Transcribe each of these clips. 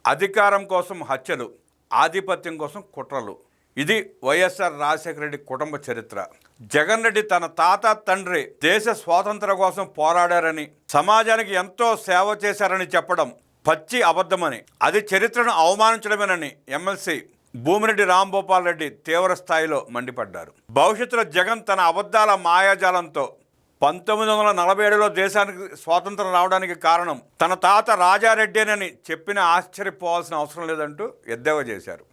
అధికారం కోసం హత్యలు, ఆధిపత్యం కోసం కుట్రలు. ఇది వైఎస్ఆర్ రాజశేఖర రెడ్డి కుటుంబ చరిత్ర. జగన్ రెడ్డి తన తాత తండ్రి దేశ స్వాతంత్ర కోసం పోరాడారని, సమాజానికి ఎంతో సేవ చేశారని చెప్పడం పచ్చి అబద్ధమని, అది చరిత్రను అవమానించడమేనని ఎమ్మెల్సీ భూమిరెడ్డి రాంభూపాల్ రెడ్డి తీవ్ర స్థాయిలో మండిపడ్డారు. భవిష్యత్తులో జగన్ తన అబద్ధాల మాయాజాలంతో 1947లో దేశానికి స్వాతంత్రం రావడానికి కారణం తన తాత రాజారెడ్డేనని చెప్పిన ఆశ్చర్యపోవాల్సిన అవసరం లేదంటూ ఎద్దేవా చేశారు.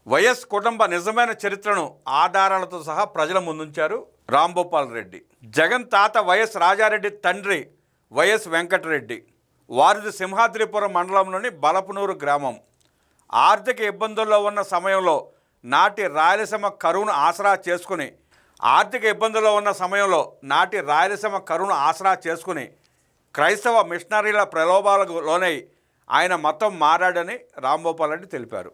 వైఎస్ కుటుంబ నిజమైన చరిత్రను ఆధారాలతో సహా ప్రజల ముందుంచారు రాంభూపాల్ రెడ్డి. జగన్ తాత వైఎస్ రాజారెడ్డి తండ్రి వైఎస్ వెంకటరెడ్డి. వారిది సింహాద్రిపురం మండలంలోని బలపనూరు గ్రామం. ఆర్థిక ఇబ్బందుల్లో ఉన్న సమయంలో నాటి రాయలసీమ కరువును ఆసరా చేసుకుని క్రైస్తవ మిషనరీల ప్రలోభాలకు లోనై ఆయన మతం మారాడని రాంభూపాల్ రెడ్డి తెలిపారు.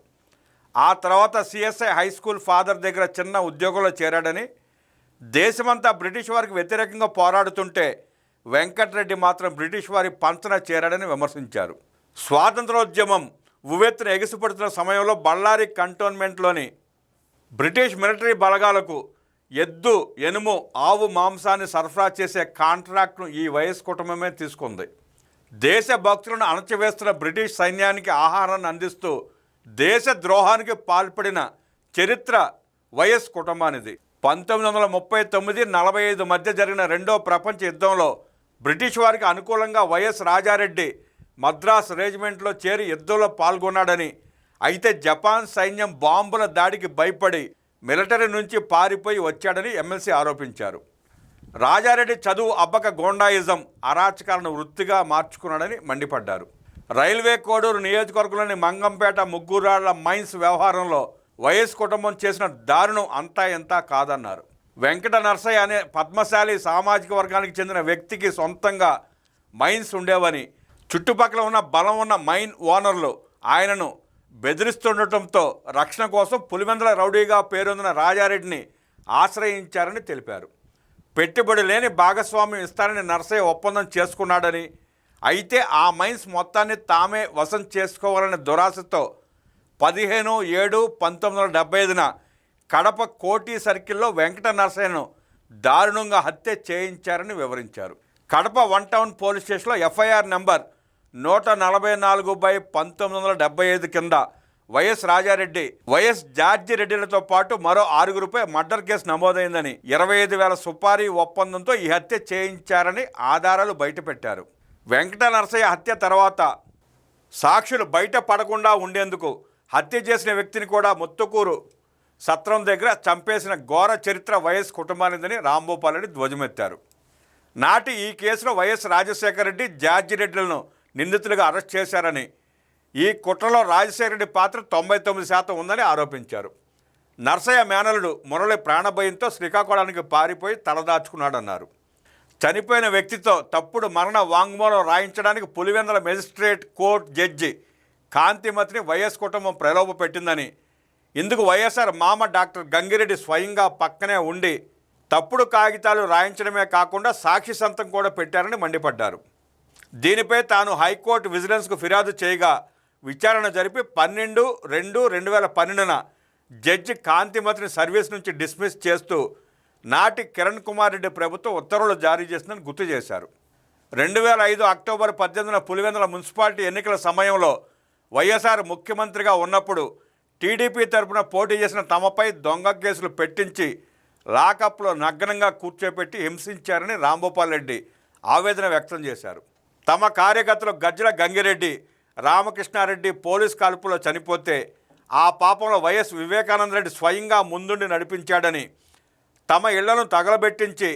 ఆ తర్వాత సిఎస్ఐ హై స్కూల్ ఫాదర్ దగ్గర చిన్న ఉద్యోగంలో చేరాడని, దేశమంతా బ్రిటిష్ వారికి వ్యతిరేకంగా పోరాడుతుంటే వెంకటరెడ్డి మాత్రం బ్రిటిష్ వారి పంచన చేరాడని విమర్శించారు. స్వాతంత్రోద్యమం ఉవ్వెత్తున ఎగిసిపడుతున్న సమయంలో బళ్ళారి కంటోన్మెంట్లోని బ్రిటిష్ మిలిటరీ బలగాలకు ఎద్దు, ఎనుము, ఆవు మాంసాన్ని సరఫరా చేసే కాంట్రాక్ట్ను ఈ వైఎస్ కుటుంబమే తీసుకుంది. దేశభక్తులను అణచివేస్తున్న బ్రిటిష్ సైన్యానికి ఆహారాన్ని అందిస్తూ దేశ ద్రోహానికి పాల్పడిన చరిత్ర వైఎస్ కుటుంబానిది. 1939-45 మధ్య జరిగిన రెండో ప్రపంచ యుద్ధంలో బ్రిటిష్ వారికి అనుకూలంగా వైఎస్ రాజారెడ్డి మద్రాస్ రెజిమెంట్లో చేరి యుద్ధంలో పాల్గొన్నాడని, అయితే జపాన్ సైన్యం బాంబుల దాడికి భయపడి మిలిటరీ నుంచి పారిపోయి వచ్చాడని ఎమ్మెల్సీ ఆరోపించారు. రాజారెడ్డి చదువు అబ్బక గోండాయిజం, అరాచకాలను వృత్తిగా మార్చుకున్నాడని మండిపడ్డారు. రైల్వే కోడూరు నియోజకవర్గంలోని మంగంపేట ముగ్గురాళ్ల మైన్స్ వ్యవహారంలో వైఎస్ కుటుంబం చేసిన దారుణం అంతా ఎంతా కాదన్నారు. వెంకట నరసయ్య అనే పద్మశాలి సామాజిక వర్గానికి చెందిన వ్యక్తికి సొంతంగా మైన్స్ ఉండేవని, చుట్టుపక్కల ఉన్న బలం ఉన్న మైన్ ఓనర్లు ఆయనను బెదిరిస్తుండటంతో రక్షణ కోసం పులివెందుల రౌడీగా పేరొందిన రాజారెడ్డిని ఆశ్రయించారని తెలిపారు. పెట్టుబడి లేని భాగస్వామ్యం ఇస్తారని నరసయ్య ఒప్పందం చేసుకున్నాడని, అయితే ఆ మైన్స్ మొత్తాన్ని తామే వశం చేసుకోవాలనే దురాశతో 15/7/1975న కడప కోటి సర్కిల్లో వెంకట నరసయ్యను దారుణంగా హత్య చేయించారని వివరించారు. కడప 1 టౌన్ పోలీస్ స్టేషన్లో ఎఫ్ఐఆర్ నెంబర్ 144/1975 కింద వైఎస్ రాజారెడ్డి, వైఎస్ జార్జి రెడ్డిలతో పాటు మరో 6గురిపై మర్డర్ కేసు నమోదైందని, 25,000 సుపారీ ఒప్పందంతో ఈ హత్య చేయించారని ఆధారాలు బయటపెట్టారు. వెంకట నరసయ్య హత్య తర్వాత సాక్షులు బయట పడకుండా ఉండేందుకు హత్య చేసిన వ్యక్తిని కూడా ముత్తుకూరు సత్రం దగ్గర చంపేసిన ఘోర చరిత్ర వైఎస్ కుటుంబానిదని రాంభూపాల్ రెడ్డి ధ్వజమెత్తారు. నాటి ఈ కేసులో వైఎస్ రాజశేఖర రెడ్డి, జార్జి రెడ్డిలను నిందితులుగా అరెస్ట్ చేశారని, ఈ కుట్రలో రాజశేఖర రెడ్డి పాత్ర 99% ఉందని ఆరోపించారు. నరసయ్య మేనలుడు మురళి ప్రాణభయంతో శ్రీకాకుళానికి పారిపోయి తలదాచుకున్నాడన్నారు. చనిపోయిన వ్యక్తితో తప్పుడు మరణ వాంగ్మూలం రాయించడానికి పులివెందుల మెజిస్ట్రేట్ కోర్టు జడ్జి కాంతిమతిని వైఎస్ కుటుంబం ప్రలోభ పెట్టిందని, ఇందుకు వైఎస్ఆర్ మామ డాక్టర్ గంగిరెడ్డి స్వయంగా పక్కనే ఉండి తప్పుడు కాగితాలు రాయించడమే కాకుండా సాక్షి సంతకం కూడా పెట్టారని మండిపడ్డారు. దీనిపై తాను హైకోర్టు విజిలెన్స్కు ఫిర్యాదు చేయగా విచారణ జరిపి 12/2/2012న జడ్జి కాంతిమతిని సర్వీస్ నుంచి డిస్మిస్ చేస్తూ నాటి కిరణ్ కుమార్ రెడ్డి ప్రభుత్వం ఉత్తర్వులు జారీ చేసిందని గుర్తు చేశారు. 2005 అక్టోబర్ 18న పులివెందుల మున్సిపాలిటీ ఎన్నికల సమయంలో వైఎస్ఆర్ ముఖ్యమంత్రిగా ఉన్నప్పుడు టీడీపీ తరపున పోటీ చేసిన తమపై దొంగ కేసులు పెట్టించి లాకప్లో నగ్నంగా కూర్చోపెట్టి హింసించారని రాంభూపాల్ రెడ్డి ఆవేదన వ్యక్తం చేశారు. తమ కార్యకర్తలు గజ్జల గంగిరెడ్డి, రామకృష్ణారెడ్డి పోలీస్ కాల్పులో చనిపోతే ఆ పాపంలో వైఎస్ వివేకానంద రెడ్డి స్వయంగా ముందుండి నడిపించాడని, తమ ఇళ్లను తగలబెట్టించి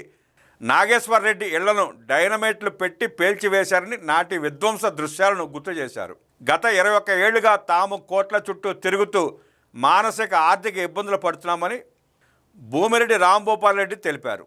నాగేశ్వర రెడ్డి ఇళ్లను డైనమైట్లు పెట్టి పేల్చివేశారని నాటి విధ్వంస దృశ్యాలను గుర్తు చేశారు. గత 21 ఏళ్లుగా తాము కోట్ల చుట్టూ తిరుగుతూ మానసిక ఆర్థిక ఇబ్బందులు పడుతున్నామని భూమిరెడ్డి రాంభూపాల్ రెడ్డి తెలిపారు.